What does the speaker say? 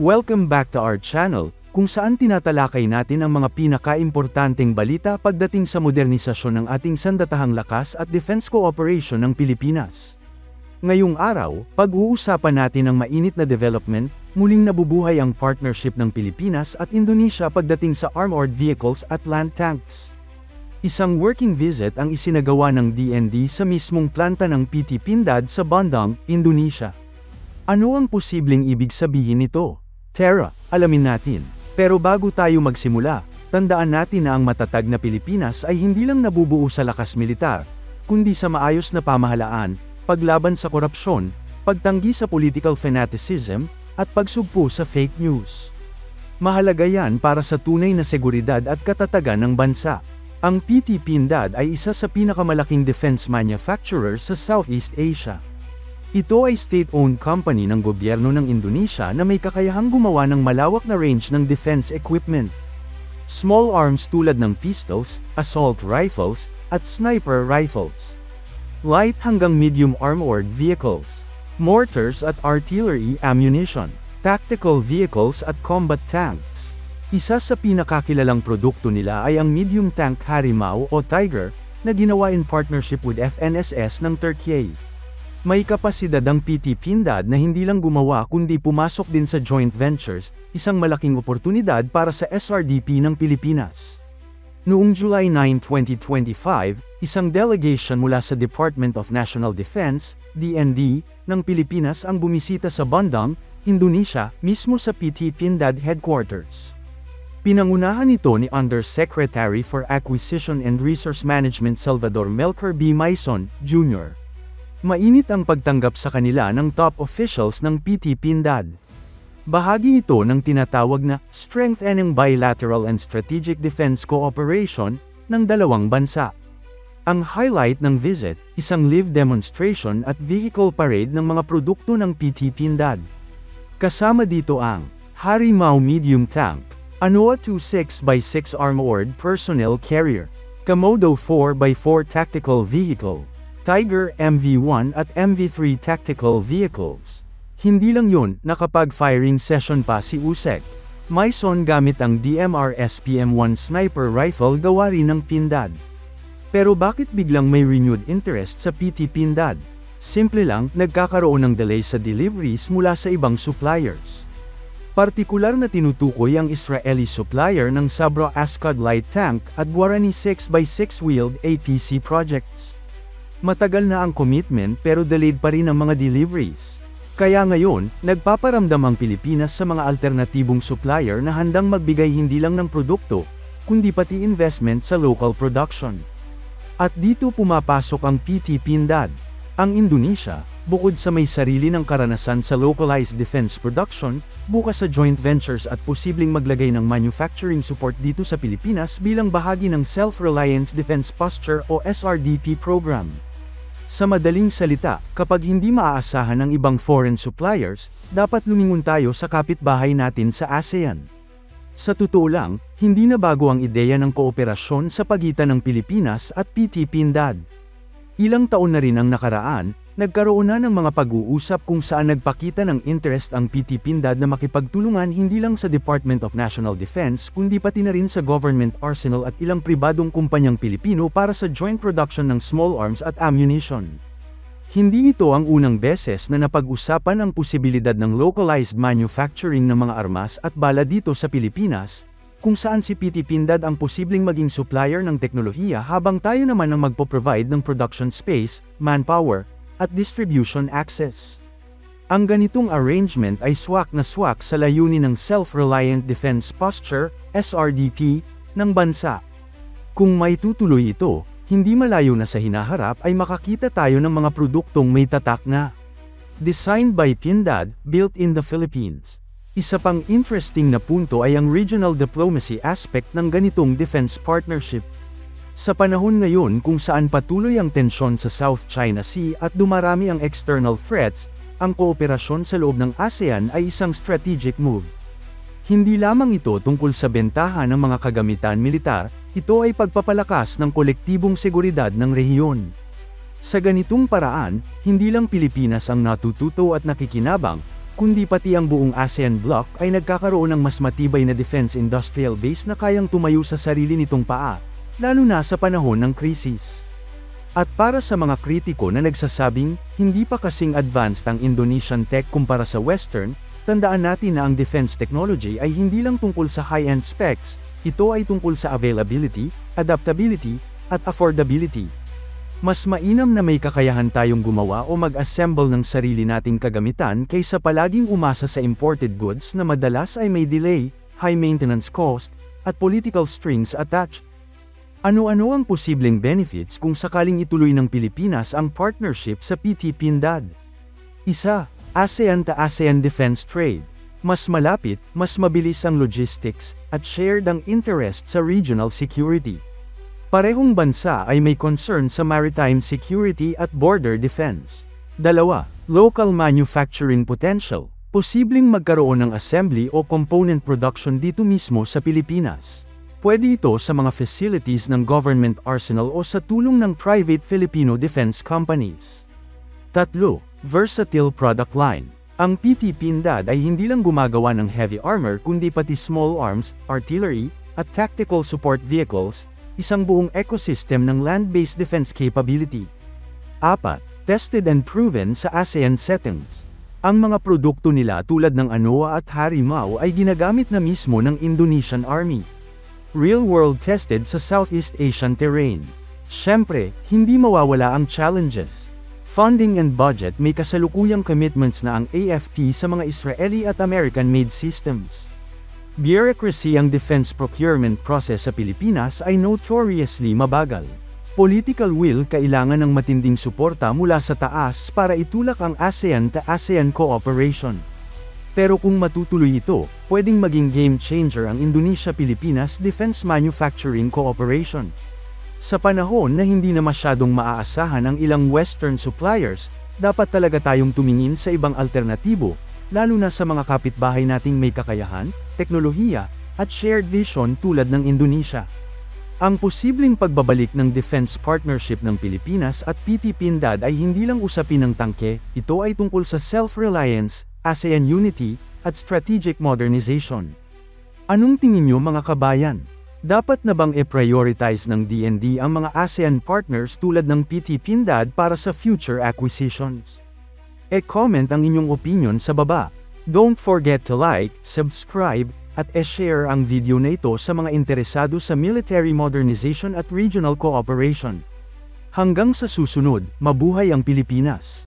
Welcome back to our channel, kung saan tinatalakay natin ang mga pinaka-importanteng balita pagdating sa modernisasyon ng ating sandatahang lakas at defense cooperation ng Pilipinas. Ngayong araw, pag-uusapan natin ang mainit na development, muling nabubuhay ang partnership ng Pilipinas at Indonesia pagdating sa armored vehicles at land tanks. Isang working visit ang isinagawa ng DND sa mismong planta ng PT Pindad sa Bandung, Indonesia. Ano ang posibleng ibig sabihin nito? Tara, alamin natin. Pero bago tayo magsimula, tandaan natin na ang matatag na Pilipinas ay hindi lang nabubuo sa lakas militar, kundi sa maayos na pamahalaan, paglaban sa korupsyon, pagtanggi sa political fanaticism, at pagsugpo sa fake news. Mahalaga yan para sa tunay na seguridad at katatagan ng bansa. Ang PT Pindad ay isa sa pinakamalaking defense manufacturer sa Southeast Asia. Ito ay state-owned company ng gobyerno ng Indonesia na may kakayahang gumawa ng malawak na range ng defense equipment. Small arms tulad ng pistols, assault rifles, at sniper rifles. Light hanggang medium armored vehicles. Mortars at artillery ammunition. Tactical vehicles at combat tanks. Isa sa pinakakilalang produkto nila ay ang medium tank Harimau o Tiger, na ginawa in partnership with FNSS ng Turkey. May kapasidad ang PT Pindad na hindi lang gumawa kundi pumasok din sa joint ventures, isang malaking oportunidad para sa SRDP ng Pilipinas. Noong July 9, 2025, isang delegation mula sa Department of National Defense, DND, ng Pilipinas ang bumisita sa Bandung, Indonesia, mismo sa PT Pindad headquarters. Pinangunahan ito ni Undersecretary for Acquisition and Resource Management Salvador Melchor B. Maison, Jr. Mainit ang pagtanggap sa kanila ng top officials ng PT Pindad. Bahagi ito ng tinatawag na strengthening bilateral and strategic defense cooperation ng dalawang bansa. Ang highlight ng visit, isang live demonstration at vehicle parade ng mga produkto ng PT Pindad. Kasama dito ang Harimau Medium Tank, Anoa 26x6 Armored Personnel Carrier, Komodo 4x4 Tactical Vehicle, Tiger MV1 at MV3 tactical vehicles. Hindi lang yun, nakapag-firing session pa si USEC. Maison gamit ang DMR SPM-1 sniper rifle gawa rin ng Pindad. Pero bakit biglang may renewed interest sa PT Pindad? Simple lang, nagkakaroon ng delay sa deliveries mula sa ibang suppliers. Partikular na tinutukoy ang Israeli supplier ng Sabra Ascod Light Tank at Guarani 6x6 Wheeled APC projects. Matagal na ang commitment pero delayed pa rin ang mga deliveries. Kaya ngayon, nagpaparamdam ang Pilipinas sa mga alternatibong supplier na handang magbigay hindi lang ng produkto, kundi pati investment sa local production. At dito pumapasok ang PT Pindad. Ang Indonesia, bukod sa may sarili ng karanasan sa localized defense production, bukas sa joint ventures at posibleng maglagay ng manufacturing support dito sa Pilipinas bilang bahagi ng Self-Reliance Defense Posture o SRDP program. Sa madaling salita, kapag hindi maaasahan ng ibang foreign suppliers, dapat lumingon tayo sa kapitbahay natin sa ASEAN. Sa totoo lang, hindi na bago ang ideya ng kooperasyon sa pagitan ng Pilipinas at PT Pindad. Ilang taon na rin ang nakaraan, nagkaroon na ng mga pag-uusap kung saan nagpakita ng interest ang PT Pindad na makipagtulungan hindi lang sa Department of National Defense kundi pati na rin sa government arsenal at ilang pribadong kumpanyang Pilipino para sa joint production ng small arms at ammunition. Hindi ito ang unang beses na napag-usapan ang posibilidad ng localized manufacturing ng mga armas at bala dito sa Pilipinas, kung saan si PT Pindad ang posibleng maging supplier ng teknolohiya habang tayo naman ang magpo-provide ng production space, manpower, at distribution access. Ang ganitong arrangement ay swak na swak sa layunin ng Self-Reliant Defense Posture, SRDP, ng bansa. Kung may tutuloy ito, hindi malayo na sa hinaharap ay makakita tayo ng mga produktong may tatak na designed by Pindad, built in the Philippines. Isa pang interesting na punto ay ang regional diplomacy aspect ng ganitong defense partnership. Sa panahon ngayon kung saan patuloy ang tensyon sa South China Sea at dumarami ang external threats, ang kooperasyon sa loob ng ASEAN ay isang strategic move. Hindi lamang ito tungkol sa bentahan ng mga kagamitan militar, ito ay pagpapalakas ng kolektibong seguridad ng rehiyon. Sa ganitong paraan, hindi lang Pilipinas ang natututo at nakikinabang, kundi pati ang buong ASEAN bloc ay nagkakaroon ng mas matibay na defense industrial base na kayang tumayo sa sarili nitong paa, lalo na sa panahon ng krisis. At para sa mga kritiko na nagsasabing, hindi pa kasing advanced ang Indonesian tech kumpara sa Western, tandaan natin na ang defense technology ay hindi lang tungkol sa high-end specs, ito ay tungkol sa availability, adaptability, at affordability. Mas mainam na may kakayahan tayong gumawa o mag-assemble ng sarili nating kagamitan kaysa palaging umasa sa imported goods na madalas ay may delay, high maintenance cost, at political strings attached. Ano-ano ang posibleng benefits kung sakaling ituloy ng Pilipinas ang partnership sa PT Pindad? 1. ASEAN to ASEAN Defense Trade. Mas malapit, mas mabilis ang logistics, at shared ang interest sa regional security. Parehong bansa ay may concern sa maritime security at border defense. 2. Local manufacturing potential. Posibleng magkaroon ng assembly o component production dito mismo sa Pilipinas. Pwede ito sa mga facilities ng government arsenal o sa tulong ng private Filipino defense companies. 3. Versatile product line. Ang PT Pindad ay hindi lang gumagawa ng heavy armor kundi pati small arms, artillery, at tactical support vehicles, isang buong ecosystem ng land-based defense capability. 4. Tested and proven sa ASEAN settings. Ang mga produkto nila tulad ng ANOA at Harimau ay ginagamit na mismo ng Indonesian Army. Real-world tested sa Southeast Asian terrain. Siyempre, hindi mawawala ang challenges. Funding and budget. May kasalukuyang commitments na ang AFP sa mga Israeli at American-made systems. Bureaucracy. Ang defense procurement process sa Pilipinas ay notoriously mabagal. Political will. Kailangan ng matinding suporta mula sa taas para itulak ang ASEAN to ASEAN cooperation. Pero kung matutuloy ito, pwedeng maging game changer ang Indonesia-Pilipinas Defense Manufacturing Cooperation. Sa panahon na hindi na masyadong maaasahan ang ilang Western suppliers, dapat talaga tayong tumingin sa ibang alternatibo, lalo na sa mga kapitbahay nating may kakayahan, teknolohiya, at shared vision tulad ng Indonesia. Ang posibleng pagbabalik ng defense partnership ng Pilipinas at PT Pindad ay hindi lang usapin ng tangke, ito ay tungkol sa self-reliance, ASEAN unity, at strategic modernization. Anong tingin niyo mga kabayan? Dapat na bang i-prioritize ng DND ang mga ASEAN partners tulad ng PT Pindad para sa future acquisitions? E-comment ang inyong opinion sa baba. Don't forget to like, subscribe, at e-share ang video na ito sa mga interesado sa military modernization at regional cooperation. Hanggang sa susunod, mabuhay ang Pilipinas!